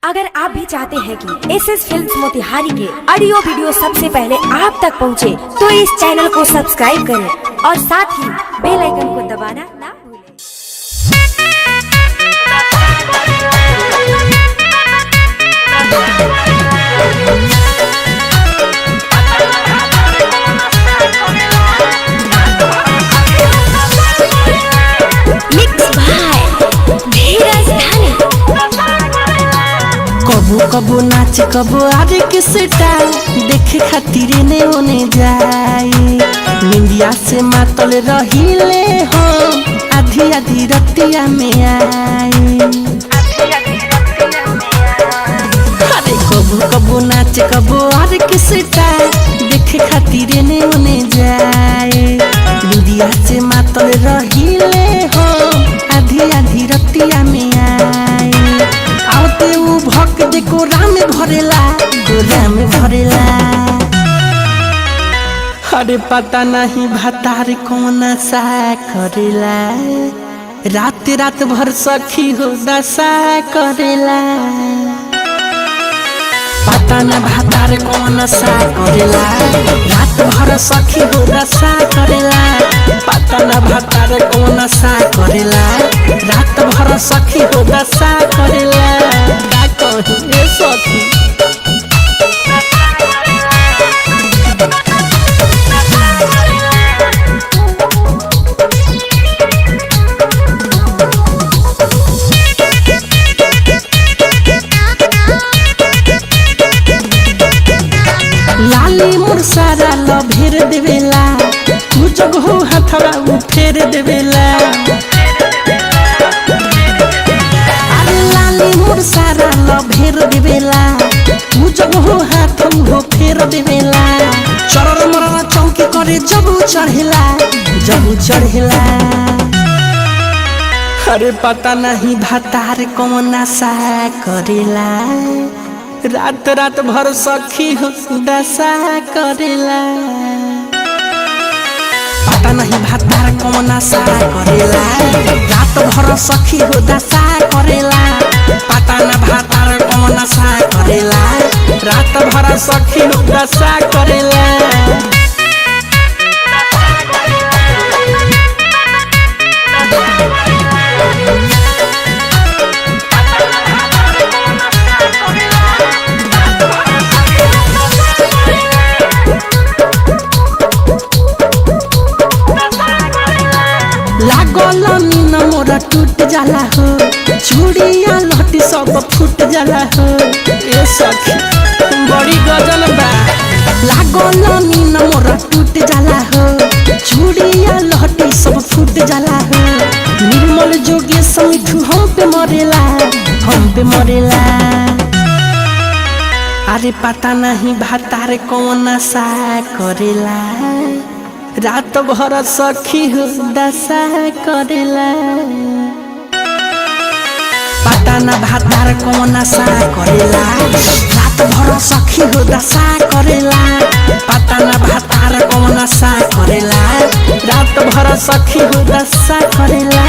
अगर आप भी चाहते हैं कि एसएस फिल्म्स मोतिहारी के ऑडियो वीडियो सबसे पहले आप तक पहुंचे, तो इस चैनल को सब्सक्राइब करें और साथ ही बेल आइकन को दबाना ना भूलें। कबो कबो नाच कबो आरे के स्टाइल देखे खातिर ने ओने जाई। निंदिया से मातल रहिले हम आधी आधी रतिया में आई। अरे कबो कबो नाच कबो आरे के स्टाइल देखे खातिर ने ओने जाई। निंदिया से मातल रहिले हम आधी आधी रतिया में आई। आते उ भक देखो राम भरेला अरे पता नहीं भतार कौन सा करेला। रात रात भर सखी हो दशा करेला। पता न भतार कौन सा करेला। रात भर सखी हो दशा करेला। पता न भतार कौन सा करेला। रात भर सखी हो दशा करेला। का कही ए सखी लाली मोर सारा लभेर देवेला। तू जग हो हथवा उ फेर देवेला। अरे लाली मोर सारा लभेर देवेला। तू जग हो हाथ हो फेर देवेला। चरर मरना चौकी करे जब चढ़ेला। अरे पता नहीं भतार कौन सा करेला। रात रात भर सखी हो दशा करेला। पता नहीं भतार कौन सा करेला। रात भर सखी हो दशा करेला। पता न भतार कौन सा करेला। रात भर सखी हो दशा करेला। लागल मीन मोरा टूट जाला हो। चूड़िया लहटी सब फूट जाला हो। ए सखी बड़ी गजल बा। लागल मीन मोरा टूट जाला हो। चूड़िया लहटी सब फूट जाला हो। निर्मल जोगे समिठू हम पे मरेला। अरे पता नहीं भतार कौन सा करेला। रात भर सखी हो दशा करेला। पता न भतार कौन सा करेला। रात भर सखी हो दशा करेला। पता न भतार कौन सा करेला। रात भर सखी हो दशा करेला।